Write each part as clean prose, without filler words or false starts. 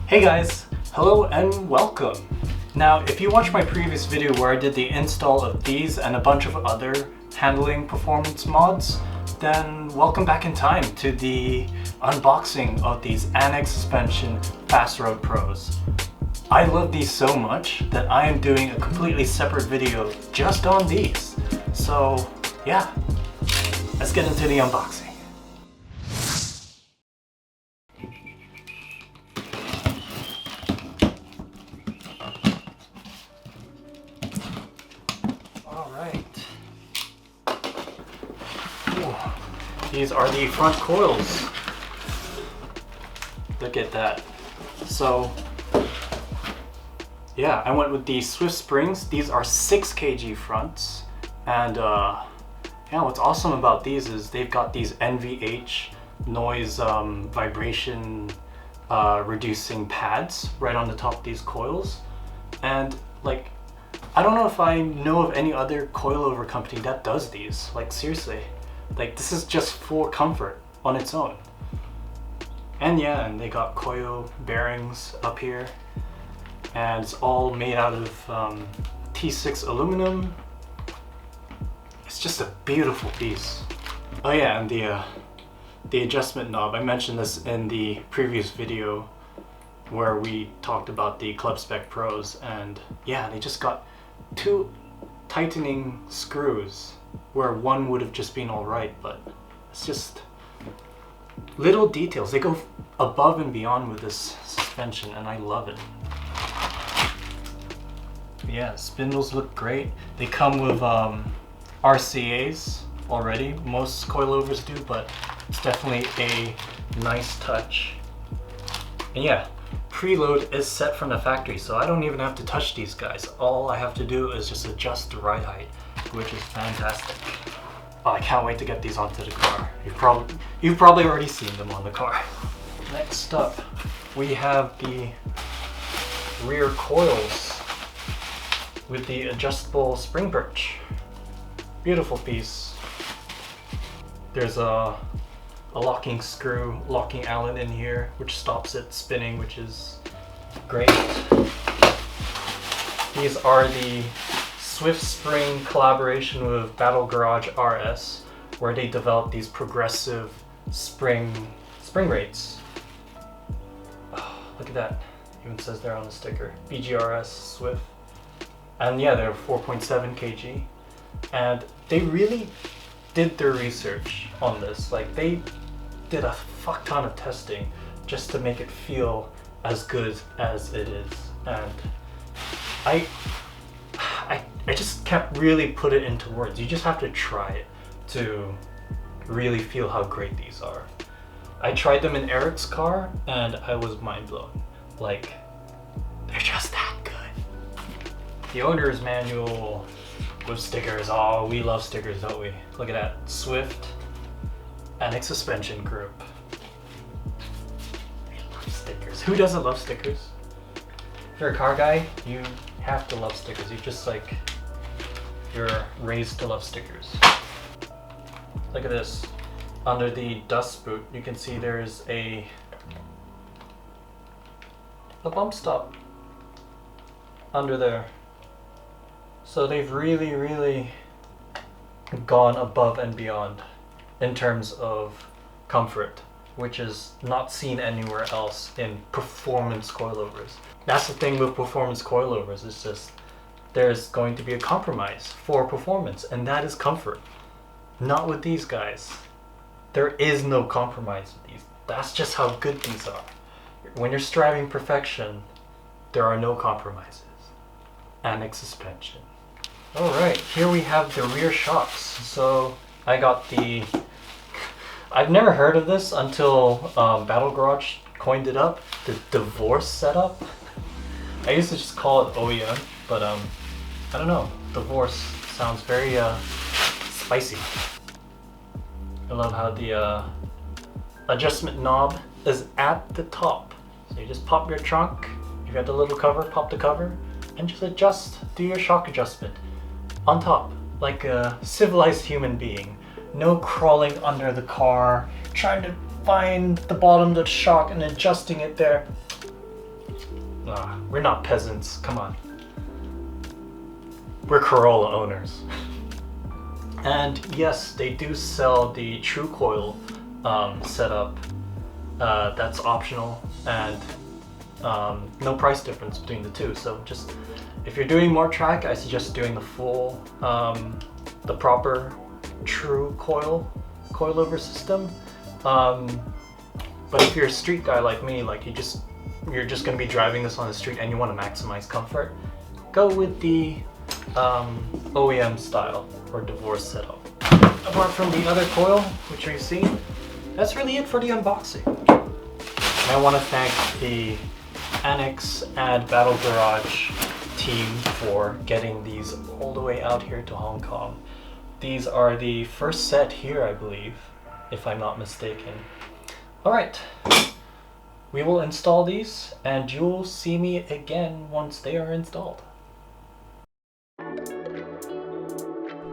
Hey guys, hello and welcome. Now, if you watched my previous video where I did the install of these and a bunch of other handling performance mods, then welcome back in time to the unboxing of these Annex Suspension FastRoad Pros. I love these so much that I am doing a completely separate video just on these. So yeah, let's get into the unboxing. Alright. These are the front coils. Look at that. So yeah, I went with the Swift springs. These are 6 kg fronts, and yeah, what's awesome about these is they've got these NVH noise vibration reducing pads right on the top of these coils. And like, I don't know if I know of any other coilover company that does these. Like seriously, like this is just for comfort on its own. And yeah, and they got coil bearings up here, and it's all made out of T6 aluminum. It's just a beautiful piece. Oh yeah, and the adjustment knob. I mentioned this in the previous video where we talked about the Club Spec Pros, and yeah, they just got 2 tightening screws where one would have just been alright, but it's just little details. They go above and beyond with this suspension, and I love it. Yeah, spindles look great. They come with RCAs already. Most coilovers do, but it's definitely a nice touch. And yeah, preload is set from the factory, so I don't even have to touch these guys. All I have to do is just adjust the ride height, which is fantastic. Oh, I can't wait to get these onto the car. You've probably already seen them on the car. Next up, we have the rear coils with the adjustable spring perch. Beautiful piece. There's a locking screw, locking Allen in here, which stops it spinning, which is great. These are the Swift Spring collaboration with Battle Garage RS, where they developed these progressive spring rates. Oh, look at that. Even says there on the sticker, BGRSxSwift. And yeah, they're 4.7 kg. And they really did their research on this. Like, they did a fuck ton of testing just to make it feel as good as it is. And I just can't really put it into words. You just have to try it to really feel how great these are. I tried them in Eric's car and I was mind blown. Like, they're just that good. The owner's manual with stickers. Oh, we love stickers, don't we? Look at that. Swift Annex Suspension Group. We love stickers. Who doesn't love stickers? If you're a car guy, you have to love stickers. You're raised to love stickers. Look at this. Under the dust boot, you can see there's a bump stop under there. So they've really gone above and beyond in terms of comfort, which is not seen anywhere else in performance coilovers. That's the thing with performance coilovers, it's just there's going to be a compromise for performance, and that is comfort. Not with these guys. There is no compromise with these. That's just how good these are. When you're striving perfection, there are no compromises. Annex suspension. Alright, here we have the rear shocks. So I got I've never heard of this until Battle Garage coined it up, the divorce setup. I used to just call it OEM, but I don't know, divorce sounds very spicy. I love how the adjustment knob is at the top. So you just pop your trunk, you got the little cover, pop the cover, and just do your shock adjustment on top, like a civilized human being. No crawling under the car, trying to find the bottom of the shock and adjusting it there. We're not peasants, come on. We're Corolla owners. And yes, they do sell the true coil setup. That's optional, and no price difference between the two. So just, if you're doing more track, I suggest doing the full, the proper true coilover system. But if you're a street guy like me, like you're just going to be driving this on the street and you want to maximize comfort, go with the OEM style or divorce setup. Apart from the other coil, which you've seen, that's really it for the unboxing. And I want to thank the Annex and Battle Garage team for getting these all the way out here to Hong Kong. These are the first set here, I believe, if I'm not mistaken. Alright, we will install these and you'll see me again once they are installed.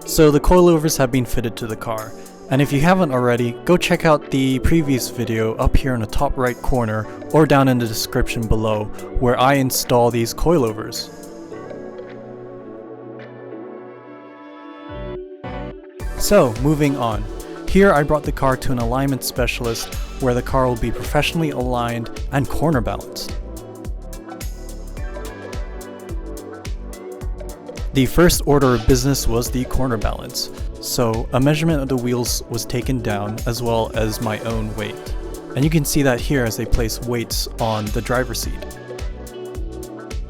So the coilovers have been fitted to the car, and if you haven't already, go check out the previous video up here in the top right corner or down in the description below where I install these coilovers. So moving on. Here I brought the car to an alignment specialist where the car will be professionally aligned and corner balanced. The first order of business was the corner balance, so a measurement of the wheels was taken down as well as my own weight. And you can see that here as they place weights on the driver's seat.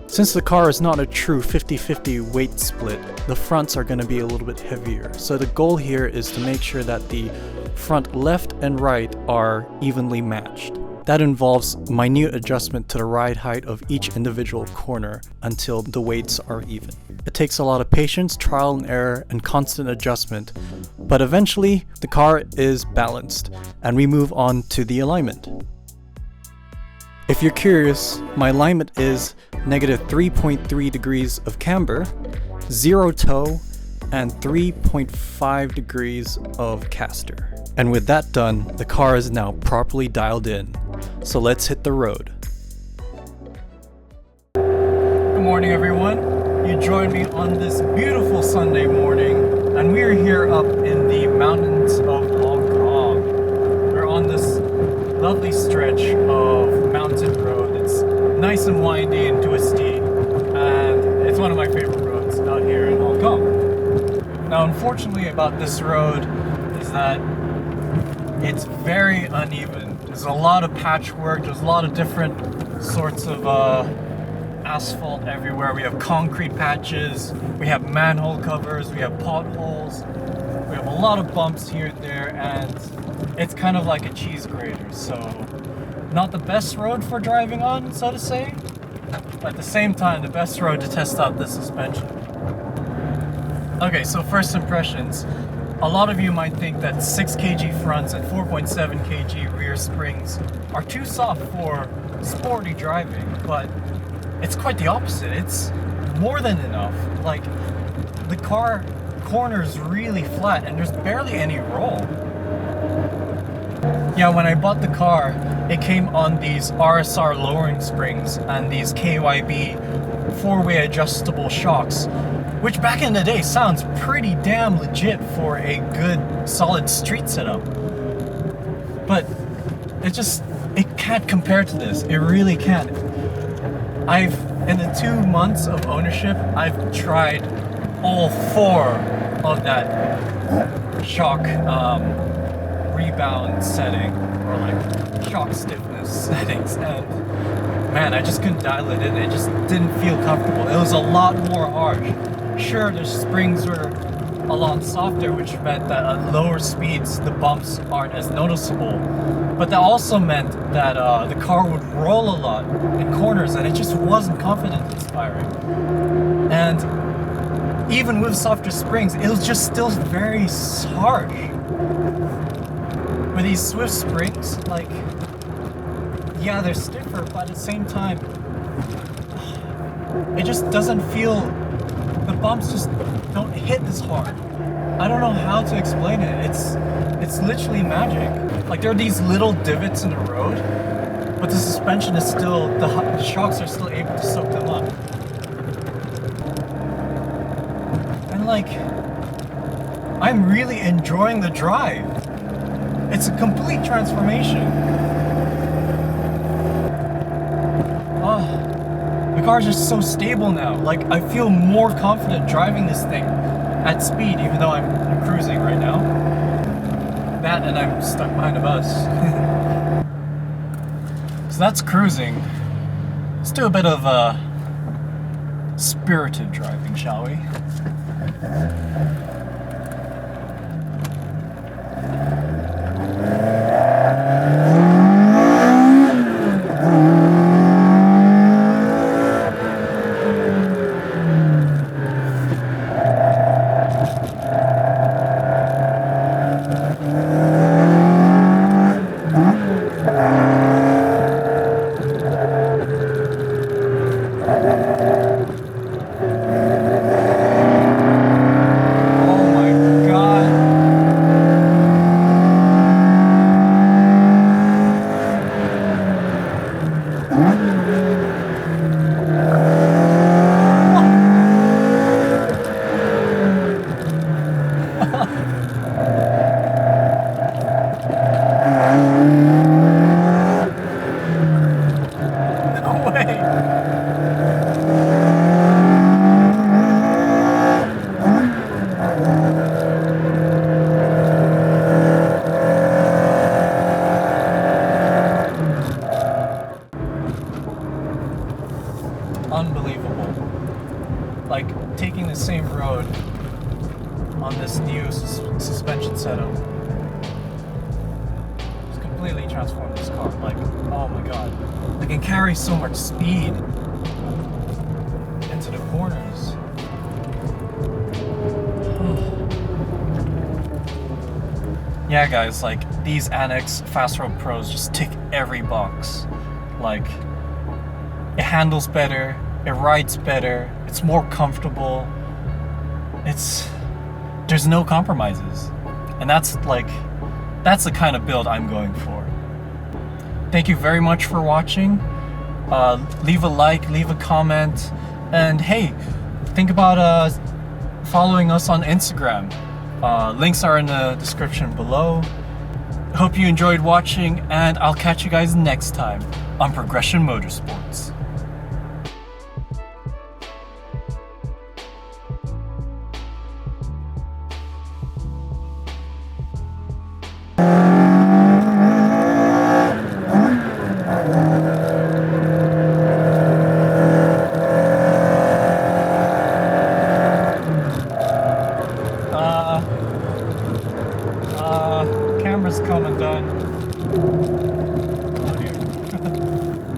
Since the car is not a true 50-50 weight split, the fronts are going to be a little bit heavier. So the goal here is to make sure that the front left and right are evenly matched. That involves minute adjustment to the ride height of each individual corner until the weights are even. It takes a lot of patience, trial and error, and constant adjustment, but eventually the car is balanced and we move on to the alignment. If you're curious, my alignment is -3.3 degrees of camber, 0 toe, and 3.5 degrees of caster. And with that done, the car is now properly dialed in. So let's hit the road. Good morning, everyone. You joined me on this beautiful Sunday morning, and we are here up in the mountains of Hong Kong. We're on this lovely stretch of mountain road. It's nice and windy and twisty, and it's one of my favorite roads out here in Hong Kong. Now, unfortunately about this road is that it's very uneven. There's a lot of patchwork, there's a lot of different sorts of asphalt everywhere. We have concrete patches, we have manhole covers, we have potholes, we have a lot of bumps here and there, and it's kind of like a cheese grater. So not the best road for driving on, so to say, but at the same time the best road to test out the suspension. Okay, so first impressions. A lot of you might think that 6 kg fronts and 4.7 kg rear springs are too soft for sporty driving, but it's quite the opposite. It's more than enough. Like, the car corners really flat and there's barely any roll. Yeah, when I bought the car, it came on these RSR lowering springs and these KYB 4-way adjustable shocks, which back in the day sounds pretty damn legit for a good solid street setup. But it can't compare to this. It really can't. In the 2 months of ownership, I've tried all 4 of that shock rebound setting, or like shock stiffness settings, and man, I just couldn't dial it in. It just didn't feel comfortable. It was a lot more harsh. Sure, the springs were a lot softer, which meant that at lower speeds the bumps aren't as noticeable, but that also meant that the car would roll a lot in corners and it just wasn't confidence inspiring. And even with softer springs, it was just still very harsh. With these Swift springs, like, yeah, they're stiffer, but at the same time it just doesn't feel, the bumps just don't hit this hard. I don't know how to explain it. It's literally magic. Like, there are these little divots in the road, but the suspension is still, the shocks are still able to soak them up. And like, I'm really enjoying the drive. It's a complete transformation. The car's just so stable now. Like, I feel more confident driving this thing at speed, even though I'm cruising right now. That, and I'm stuck behind a bus. So that's cruising. Let's do a bit of spirited driving, shall we? Unbelievable. Like, taking the same road on this new suspension setup. It's completely transformed this car. Like, oh my god. I can carry so much speed into the corners. Yeah guys, like, these Annex FastRoad Pros just tick every box. Like, it handles better, it rides better, it's more comfortable, there's no compromises. And that's the kind of build I'm going for. Thank you very much for watching. Leave a like, leave a comment, and hey, think about following us on Instagram. Links are in the description below. Hope you enjoyed watching, and I'll catch you guys next time on Progression Motorsports. Camera's come and done. Oh dear.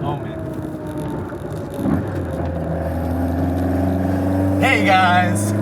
Oh man. Hey guys!